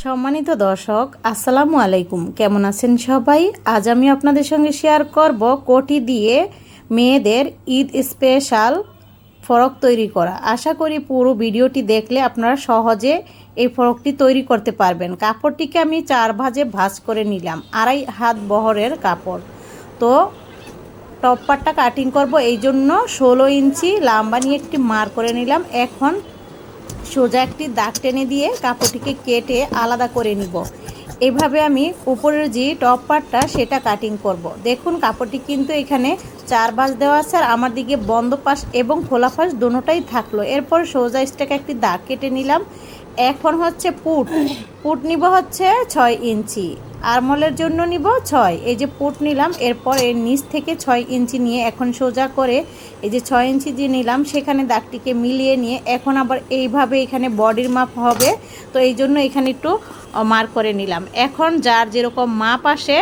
সম্মানিত দর্শক, আসসালামু আলাইকুম। কেমন আছেন সবাই? আজ আমি আপনাদের সঙ্গে শেয়ার করব কোটি দিয়ে মেয়েদের ঈদ স্পেশাল ফরক তৈরি করা। আশা করি পুরো ভিডিওটি দেখলে আপনারা সহজে এই ফরকটি তৈরি করতে পারবেন। কাপড়টিকে আমি 4 ভাঁজে ভাঁজ করে নিলাম, 2.5 হাত বহরের কাপড়। তো টপ পার্টটা কাটিং করব, এই জন্য 16 ইঞ্চি লম্বা নিয়ে একটি মার্ক করে নিলাম। এখন সোজা একটি দাগ টেনে দিয়ে কাপড়টিকে কেটে আলাদা করে নিব। এভাবে আমি উপরের যে টপ পার্টটা সেটা কাটিং করব। দেখুন কাপড়টি কিন্তু এখানে 4 ভাঁজ দেওয়া আছে, আর আমার দিকে বন্ধ পাশ এবং খোলা পাশ দুটোটাই থাকলো। এরপর সোজা স্টেকে একটি দাগ কেটে নিলাম। এখন হচ্ছে পুট নিব হচ্ছে 6 ইঞ্চি, আরমলের জন্য নিব 6। এই যে পুট নিলাম, এরপর এর নিচ থেকে 6 ইঞ্চি নিয়ে এখন সোজা করে এই যে 6 ইঞ্চি যে নিলাম সেখানে দাগটিকে মিলিয়ে নিয়ে এখন আবার এইভাবে এখানে বডির মাপ হবে, তো এই জন্য এখানে একটু মার্ক করে নিলাম। এখন যার যেরকম মাপ আসে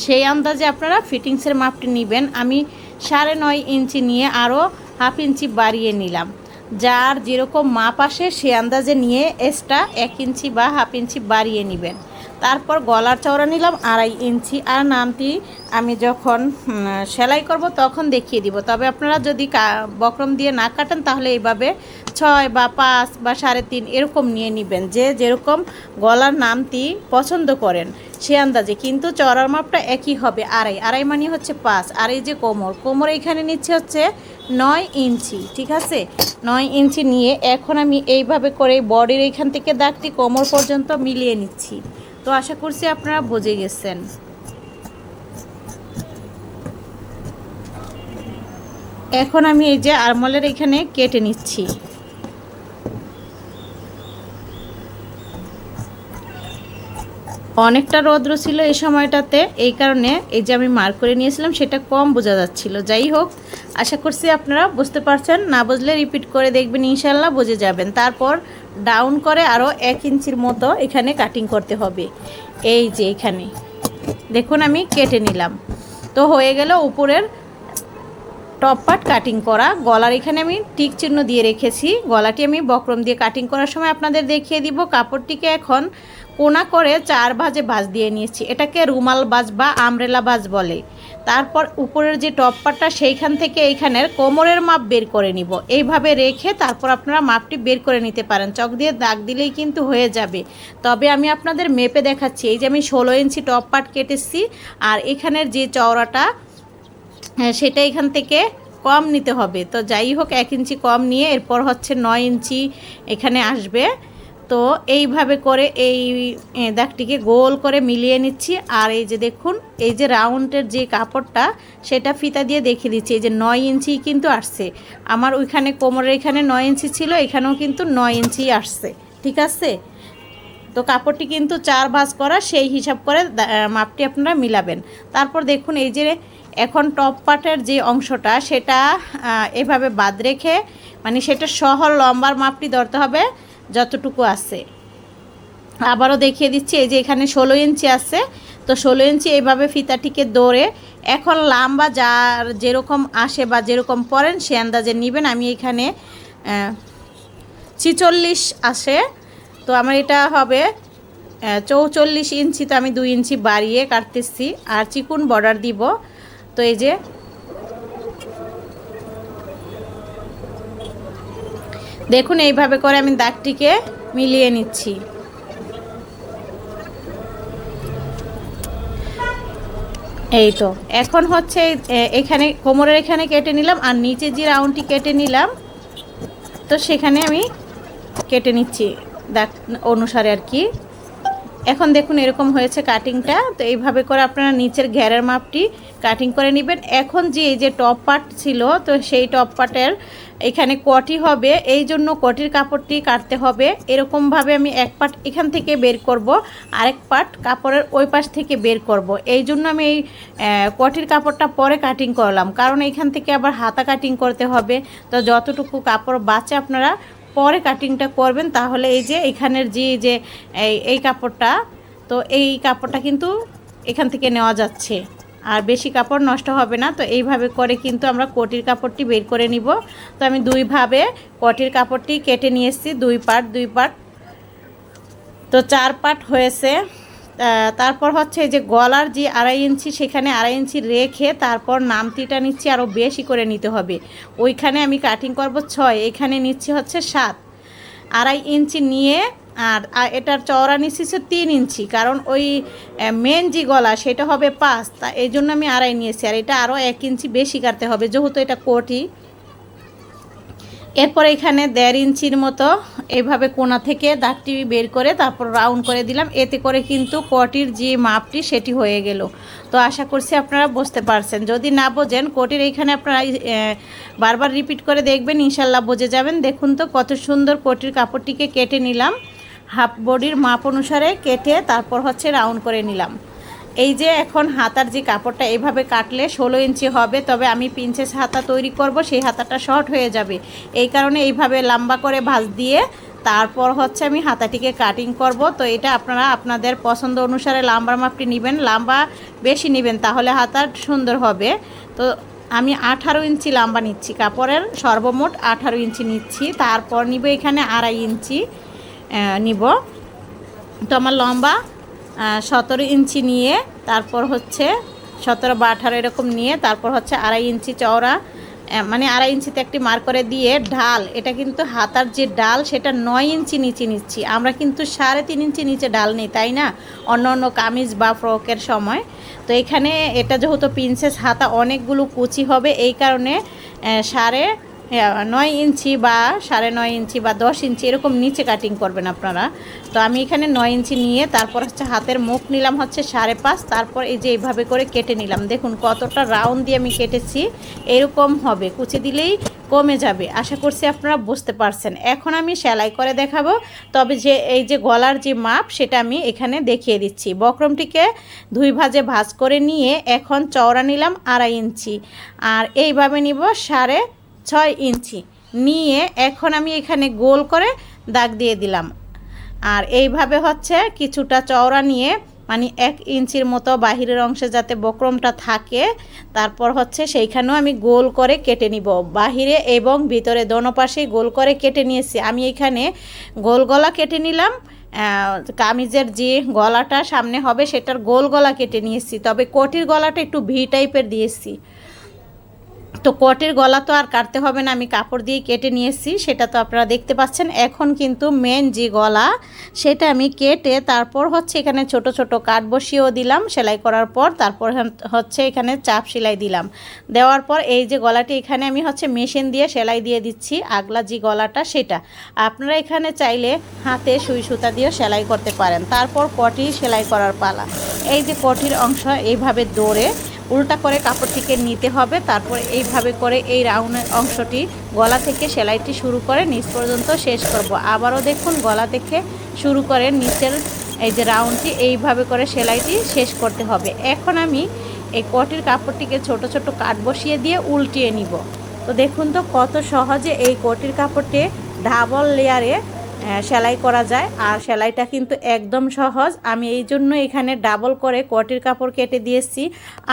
সেই আন্দাজে আপনারা ফিটিংসের মাপটি নেবেন। আমি 9.5 ইঞ্চি নিয়ে আরও হাফ ইঞ্চি বাড়িয়ে নিলাম। যার যেরকম মাপ আসে সে আন্দাজে নিয়ে এক্সট্রা 1 ইঞ্চি বা হাফ ইঞ্চি বাড়িয়ে নেবেন। তারপর গলার চওড়া নিলাম 2.5 ইঞ্চি, আর নামটি আমি যখন সেলাই করব তখন দেখিয়ে দিব। তবে আপনারা যদি বক্রম দিয়ে না কাটেন তাহলে এইভাবে 6 বা 5 বা 3.5 এরকম নিয়ে নেবেন, যে যেরকম গলার নামটি পছন্দ করেন সে আন্দাজে। কিন্তু চওড়ার মাপটা একই হবে, 2.5 মানে হচ্ছে 5। আর এই যে কোমর এখানে নিচ্ছে হচ্ছে 9 ইঞ্চি, ঠিক আছে? 9 ইঞ্চি নিয়ে এখন আমি এইভাবে করে বডির এখান থেকে দাগটি কোমর পর্যন্ত মিলিয়ে নিচ্ছি। তো আশা করছি আপনারা বুঝে গেছেন। এখন আমি এই যে আরমলের এখানে কেটে নিচ্ছি। অনেকটা রৌদ্র ছিল এই সময়টাতে, এই কারণে এই যে আমি মার্ক করে নিয়েছিলাম সেটা কম বোঝা যাচ্ছিল। যাই হোক, আশা করছি আপনারা বুঝতে পারছেন। না বুঝলে রিপিট করে দেখবেন, ইনশাল্লাহ বুঝে যাবেন। তারপর ডাউন করে আরও 1 ইঞ্চির মতো এখানে কাটিং করতে হবে। এই যে এখানে দেখুন আমি কেটে নিলাম। তো হয়ে গেল উপরের টপ পার্ট কাটিং করা। গলার এখানে আমি টিক চিহ্ন দিয়ে রেখেছি। গলাটি আমি বক্রম দিয়ে কাটিং করার সময় আপনাদের দেখিয়ে দিব। কাপড়টিকে এখন কোনা করে 4 ভাঁজে ভাঁজ দিয়ে নিয়েছি। এটাকে রুমাল ভাঁজ বা আমব্রেলা ভাঁজ বলে। তারপর উপরের যে টপ পার্টটা সেইখান থেকে এইখানের কোমরের মাপ বের করে নিব। এইভাবে রেখে তারপর আপনারা মাপটি বের করে নিতে পারেন। চক দিয়ে দাগ দিলেই কিন্তু হয়ে যাবে। তবে আমি আপনাদের মেপে দেখাচ্ছি। এই যে আমি 16 ইঞ্চি টপ পার্ট কেটেছি, আর এখানের যে চওড়াটা সেটা এখান থেকে কম নিতে হবে। তো যাই হোক 1 ইঞ্চি কম নিয়ে এরপর হচ্ছে 9 ইঞ্চি এখানে আসবে। তো এইভাবে করে এই দাগটিকে গোল করে মিলিয়ে নিচ্ছি। আর এই যে দেখুন এই যে রাউন্ডের যে কাপড়টা সেটা ফিতা দিয়ে দেখিয়ে দিচ্ছি। এই যে 9 ইঞ্চি কিন্তু আসছে আমার। ওইখানে কোমরের এখানে 9 ইঞ্চি ছিল, এখানেও কিন্তু 9 ইঞ্চি আসছে, ঠিক আছে? তো কাপড়টি কিন্তু 4 ভাঁজ করা, সেই হিসাব করে মাপটি আপনারা মিলাবেন। তারপর দেখুন এই যে এখন টপ পার্টের যে অংশটা সেটা এভাবে বাদ রেখে, মানে সেটা সহ লম্বার মাপটি ধরতে হবে যতটুকু আছে। আবারও দেখিয়ে দিচ্ছি। এই যে এখানে 16 ইঞ্চি আছে, তো 16 ইঞ্চি এইভাবে ফিতাটিকে দৌড়ে এখন লম্বা যার যেরকম আসে বা যেরকম পরেন সে আন্দাজে নেবেন। আমি এখানে 46 আসে, তো আমার এটা হবে 44 ইঞ্চি। তো আমি 2 ইঞ্চি বাড়িয়ে কাটতেছি, আর চিকুন বর্ডার দিব। তো এই যে দেখুন এইভাবে করে আমি দাগটিকে মিলিয়ে নিচ্ছি। এই তো এখন হচ্ছে এখানে কোমরের এখানে কেটে নিলাম, আর নিচে যে রাউন্ডটি কেটে নিলাম তো সেখানে আমি কেটে নিচ্ছি দাগ অনুসারে আর কি। এখন দেখুন এরকম হয়েছে কাটিংটা। তো এইভাবে করে আপনারা নিচের ঘেরের মাপটি কাটিং করে নেবেন। এখন যে এই যে টপ পার্ট ছিল, তো সেই টপ পার্টের এখানে কটি হবে, এই জন্য কটির কাপড়টি কাটতে হবে। এরকমভাবে আমি এক পার্ট এখান থেকে বের করব, আরেক পার্ট কাপড়ের ওই পাশ থেকে বের করব। এই জন্য আমি এই কটির কাপড়টা পরে কাটিং করলাম, কারণ এইখান থেকে আবার হাতা কাটিং করতে হবে। তো যতটুকু কাপড় বাঁচে আপনারা পরে কাটিংটা করবেন। তাহলে এই যে এখানের যে এই কাপড়টা, তো এই কাপড়টা কিন্তু এখান থেকে নেওয়া যাচ্ছে, আর বেশি কাপড় নষ্ট হবে না। তো এইভাবে করে কিন্তু আমরা কোটির কাপড়টি বের করে নিব। তো আমি দুইভাবে কোটির কাপড়টি কেটে নিয়ে এসেছি, দুই পার্ট। তো 4 পার্ট হয়েছে। তারপর হচ্ছে এই যে গলার যে 2.5 ইঞ্চি, সেখানে 2.5 ইঞ্চি রেখে তারপর নামতিটা নিচ্ছি আরও বেশি করে নিতে হবে। ওইখানে আমি কাটিং করব 6, এখানে নিচ্ছি হচ্ছে 7। 2.5 ইঞ্চি নিয়ে আর এটার চওড়া নিচ্ছি 3 ইঞ্চি, কারণ ওই মেন যে গলা সেটা হবে 5, তা এই জন্য আমি 2.5 নিয়েছি। আর এটা আরও 1 ইঞ্চি বেশি কাটতে হবে যেহেতু এটা কোটি। এরপর এখানে 1.5 ইঞ্চির মতো এইভাবে কোণা থেকে দাগটি বের করে তারপর রাউন্ড করে দিলাম। এতে করে কিন্তু কোটির যে মাপটি সেটি হয়ে গেল। তো আশা করছি আপনারা বুঝতে পারছেন। যদি না বোঝেন কোটির এইখানে আপনারা বারবার রিপিট করে দেখবেন, ইনশাল্লাহ বুঝে যাবেন। দেখুন তো কত সুন্দর কোটির কাপড়টিকে কেটে নিলাম, হাফ বডির মাপ অনুসারে কেটে তারপর হচ্ছে রাউন্ড করে নিলাম। এই যে এখন হাতার যে কাপড়টা এইভাবে কাটলে 16 ইঞ্চি হবে, তবে আমি প্রিন্সেস হাতা তৈরি করব, সেই হাতাটা শর্ট হয়ে যাবে। এই কারণে এইভাবে লম্বা করে ভাঁজ দিয়ে তারপর হচ্ছে আমি হাতাটিকে কাটিং করব। তো এটা আপনারা আপনাদের পছন্দ অনুসারে লম্বার মাপটি নেবেন, লম্বা বেশি নেবেন তাহলে হাতা সুন্দর হবে। তো আমি 18 ইঞ্চি লম্বা নিচ্ছি, কাপড়ের সর্বমোট 18 ইঞ্চি নিচ্ছি। তারপর নিব এখানে 2.5 ইঞ্চি নিব। তো আমার লম্বা 17 ইঞ্চি নিয়ে তারপর হচ্ছে 17 বা 18 এরকম নিয়ে তারপর হচ্ছে 2.5 ইঞ্চি চওড়া, মানে 2.5 ইঞ্চিতে একটি মার্ক করে দিয়ে ঢাল, এটা কিন্তু হাতার যে ডাল সেটা 9 ইঞ্চি নিচে নিচ্ছি। আমরা কিন্তু 3.5 ইঞ্চি নিচে ডাল নেই, তাই না, অন্য অন্য কামিজ বা ফ্রকের সময়। তো এখানে এটা যেহেতু প্রিন্সেস হাতা অনেকগুলো কুচি হবে, এই কারণে 9.5 ইঞ্চি বা 9.5 ইঞ্চি বা 10 ইঞ্চি এরকম নিচে কাটিং করবেন আপনারা। তো আমি এখানে 9 ইঞ্চি নিয়ে তারপর হচ্ছে হাতের মুখ নিলাম হচ্ছে 5.5, তারপর এই যে এইভাবে করে কেটে নিলাম। দেখুন কতটা রাউন্ড দিয়ে আমি কেটেছি, এরকম হবে, কুচি দিলেই কমে যাবে। আশা করছি আপনারা বুঝতে পারছেন। এখন আমি সেলাই করে দেখাবো, তবে যে এই যে গলার যে মাপ সেটা আমি এখানে দেখিয়ে দিচ্ছি। বক্রমটিকে 2 ভাঁজে ভাঁজ করে নিয়ে এখন চওড়া নিলাম 2.5 ইঞ্চি, আর এইভাবে নিব 6.5 ইঞ্চি নিয়ে এখন আমি এখানে গোল করে দাগ দিয়ে দিলাম। আর এইভাবে হচ্ছে কিছুটা চওড়া নিয়ে, মানে 1 ইঞ্চির মতো বাহিরের অংশে যাতে বক্রমটা থাকে, তারপর হচ্ছে সেইখানেও আমি গোল করে কেটে নিব। বাহিরে এবং ভিতরে দোনো পাশেই গোল করে কেটে নিয়েছি। আমি এখানে গোল গলা কেটে নিলাম, কামিজের যে গলাটা সামনে হবে সেটার গোল গলা কেটে নিয়েছি, তবে কোটির গলাটা একটু ভি টাইপের দিয়েছি। তো কোটের গলা তো আর কাটতে হবে না, আমি কাপড় দিয়ে কেটে নিয়েছি, সেটা তো আপনারা দেখতে পাচ্ছেন। এখন কিন্তু মেন যে গলা সেটা আমি কেটে তারপর হচ্ছে এখানে ছোট ছোট কাট বসিয়েও দিলাম সেলাই করার পর। তারপর হচ্ছে এখানে চাপ সেলাই দিলাম, দেওয়ার পর এই যে গলাটি এখানে আমি হচ্ছে মেশিন দিয়ে সেলাই দিয়ে দিচ্ছি। আগলা যে গলাটা সেটা আপনারা এখানে চাইলে হাতে সুই সুতা দিয়েও সেলাই করতে পারেন। তারপর কোটি সেলাই করার পালা। এই যে কোটির অংশ এইভাবে দৌড়ে উল্টা করে কাপড়টিকে নিতে হবে, তারপর এইভাবে করে এই রাউন্ডের অংশটি গলা থেকে সেলাইটি শুরু করে নিচ পর্যন্ত শেষ করব। আবারও দেখুন গলা থেকে শুরু করে নিচের এই যে রাউন্ডটি এইভাবে করে সেলাইটি শেষ করতে হবে। এখন আমি এই কোটির কাপড়টিকে ছোট ছোট কাট বসিয়ে দিয়ে উল্টিয়ে নিব। তো দেখুন তো কত সহজে এই কোটির কাপড়টি ডাবল লেয়ারে সেলাই করা যায়, আর সেলাইটা কিন্তু একদম সহজ। আমি এই জন্য এখানে ডাবল করে কোটির কাপড় কেটে দিয়েছি।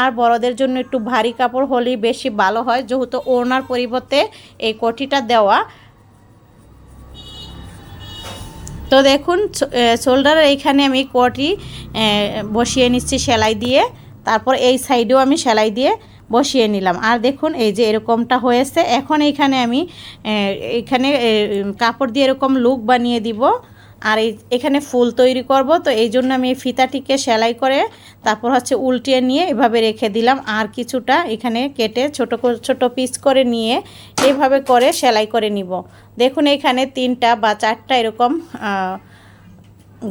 আর বড়দের জন্য একটু ভারী কাপড় হলেই বেশি ভালো হয়, যেহেতু ওড়নার পরিবর্তে এই কোটিটা দেওয়া। তো দেখুন শোল্ডারের এইখানে আমি কোটি বসিয়ে নিচ্ছি সেলাই দিয়ে, তারপর এই সাইডেও আমি সেলাই দিয়ে বসিয়ে নিলাম। আর দেখুন এই যে এরকমটা হয়েছে। এখন এইখানে আমি এখানে কাপড় দিয়ে এরকম লুক বানিয়ে দিব, আর এখানে ফুল তৈরি করব। তো এই জন্য আমি এই ফিতাটিকে সেলাই করে তারপর হচ্ছে উল্টিয়ে নিয়ে এভাবে রেখে দিলাম। আর কিছুটা এখানে কেটে ছোট ছোট পিস করে নিয়ে এইভাবে করে সেলাই করে নিব। দেখুন এখানে 3টা বা 4টা এরকম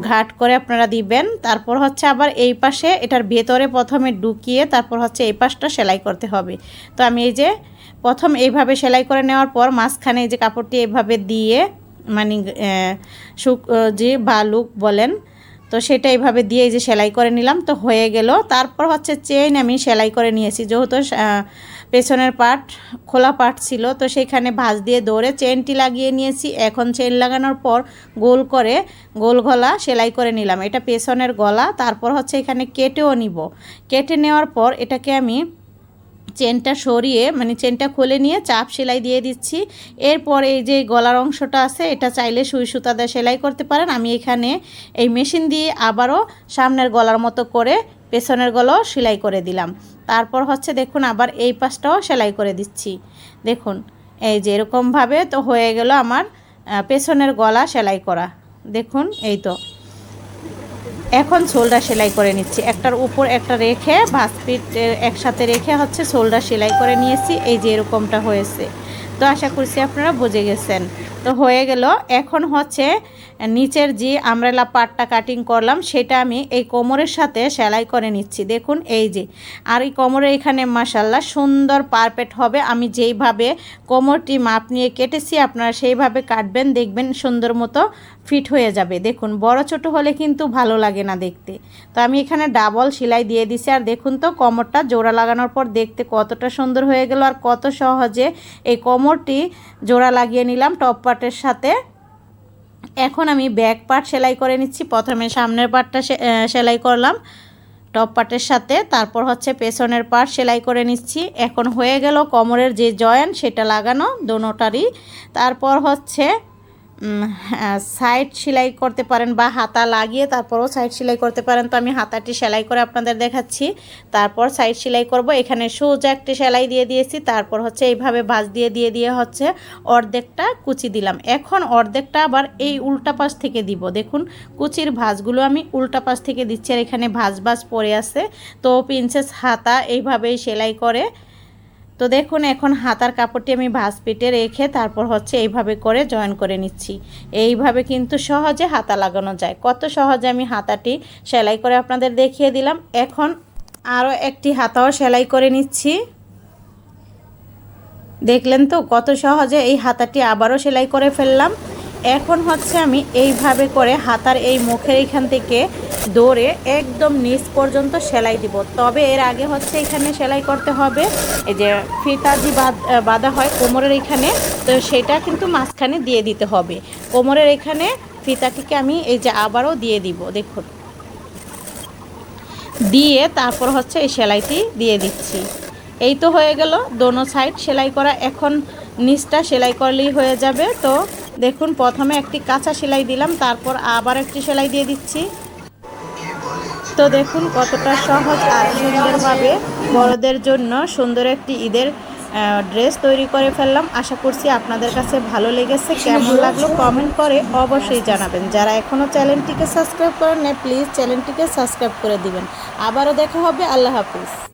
ঘাট করে আপনারা দিবেন। তারপর হচ্ছে আবার এই পাশে এটার ভেতরে প্রথমে ঢুকিয়ে তারপর হচ্ছে এই পাশটা সেলাই করতে হবে। তো আমি এই যে প্রথম এইভাবে সেলাই করে নেওয়ার পর মাঝখানে এই যে কাপড়টি এইভাবে দিয়ে, মানে যে বালুক বলেন, তো সেটা এইভাবে দিয়ে এই যে সেলাই করে নিলাম। তো হয়ে গেল। তারপর হচ্ছে চেইন আমি সেলাই করে নিয়েছি, যেহেতু পেছনের পার্ট খোলা পার্ট ছিল, তো সেখানে ভাঁজ দিয়ে দৌড়ে চেইনটি লাগিয়ে নিয়েছি। এখন চেইন লাগানোর পর গোল করে গোল গলা সেলাই করে নিলাম, এটা পেছনের গলা। তারপর হচ্ছে এখানে কেটেও নিব। কেটে নেওয়ার পর এটাকে আমি চেনটা সরিয়ে মানে চেনটা খুলে নিয়ে চাপ সেলাই দিয়ে দিচ্ছি। এরপর এই যে গলার অংশটা আছে এটা চাইলে সুই সুতা দিয়ে সেলাই করতে পারেন। আমি এখানে এই মেশিন দিয়ে আবারও সামনের গলার মতো করে পেছনের গলাও সেলাই করে দিলাম। তারপর হচ্ছে দেখুন আবার এই পাশটাও সেলাই করে দিচ্ছি। দেখুন এই যে এরকমভাবে তো হয়ে গেল আমার পেছনের গলা সেলাই করা। দেখুন এই তো এখন শোল্ডার সেলাই করে নিচ্ছি। একটার উপর একটা রেখে ভাঁজ পিঠ একসাথে রেখে হচ্ছে শোল্ডার সেলাই করে নিয়েছি। এই যে এরকমটা হয়েছে। তো আশা করছি আপনারা বুঝে গেছেন। তো হয়ে গেল। এখন হচ্ছে নিচের যে আমব্রেলা পার্টটা কাটিং করলাম সেটা আমি এই কোমরের সাথে সেলাই করে নিচ্ছি। দেখুন এই যে আর এই কোমরের এখানে মাশাআল্লাহ সুন্দর পারফেক্ট হবে। আমি যেইভাবে কোমরটি মাপ নিয়ে কেটেছি আপনারা সেইভাবে কাটবেন, দেখবেন সুন্দর মতো ফিট হয়ে যাবে। দেখুন বড় ছোট হলে কিন্তু ভালো লাগে না দেখতে। তো আমি এখানে ডাবল সেলাই দিয়ে দিছি। আর দেখুন তো কোমরটা জোড়া লাগানোর পর দেখতে কতটা সুন্দর হয়ে গেল আর কত সহজে এই কোমরটি জোড়া লাগিয়ে নিলাম টপ পার্টের সাথে। এখন আমি ব্যাক পার্ট সেলাই করে নিচ্ছি। প্রথমে সামনের পার্টটা সেলাই করলাম টপ পার্টের সাথে, তারপর হচ্ছে পেছনের পার্ট সেলাই করে নিচ্ছি। এখন হয়ে গেল কোমরের যে জয়েন্ট সেটা লাগানো দোনোটারই। তারপর হচ্ছে সাইড সেলাই করতে পারেন বা হাতা লাগিয়ে তারপরও সাইড সেলাই করতে পারেন। তো আমি হাতাটি সেলাই করে আপনাদের দেখাচ্ছি, তারপর সাইড সেলাই করব। এখানে সোজা একটি সেলাই দিয়ে দিয়েছি, তারপর হচ্ছে এইভাবে ভাঁজ দিয়ে হচ্ছে অর্ধেকটা কুচি দিলাম। এখন অর্ধেকটা আবার এই উল্টা পাশ থেকে দিব। দেখুন কুচির ভাঁজগুলো আমি উল্টা পাশ থেকে দিচ্ছি আর এখানে ভাঁজ পড়ে আছে। তো প্রিন্সেস হাতা এইভাবেই সেলাই করে। তো দেখুন এখন হাতার কাপড়টি আমি ভাঁজ পিটে রেখে তারপর হচ্ছে এইভাবে করে জয়েন করে নিচ্ছি। এইভাবে কিন্তু সহজে হাতা লাগানো যায়। কত সহজে আমি হাতাটি সেলাই করে আপনাদের দেখিয়ে দিলাম। এখন আরও একটি হাতাও সেলাই করে নিচ্ছি। দেখলেন তো কত সহজে এই হাতাটি আবারও সেলাই করে ফেললাম। এখন হচ্ছে আমি এইভাবে করে হাতার এই মুখের এখান থেকে দৌড়ে একদম নিচ পর্যন্ত সেলাই দিব। তবে এর আগে হচ্ছে এখানে সেলাই করতে হবে এই যে ফিতা যে বাঁধা হয় কোমরের এখানে, তো সেটা কিন্তু মাঝখানে দিয়ে দিতে হবে। কোমরের এখানে ফিতাটিকে আমি এই যে আবারও দিয়ে দিব। দেখুন দিয়ে তারপর হচ্ছে এই সেলাইটি দিয়ে দিচ্ছি। এই তো হয়ে গেল দোনো সাইড সেলাই করা। এখন নিচটা সেলাই করলেই হয়ে যাবে। তো দেখুন প্রথমে একটি কাঁচা সেলাই দিলাম, তারপর আবার একটি সেলাই দিয়ে দিচ্ছি। তো দেখুন কতটা সহজ আর সুন্দরভাবে বড়দের জন্য সুন্দর একটি ঈদের ড্রেস তৈরি করে ফেললাম। আশা করছি আপনাদের কাছে ভালো লেগেছে। কেমন লাগলো কমেন্ট করে অবশ্যই জানাবেন। যারা এখনও চ্যানেলটিকে সাবস্ক্রাইব করেন না প্লিজ চ্যানেলটিকে সাবস্ক্রাইব করে দিবেন। আবারও দেখা হবে। আল্লাহ হাফিজ।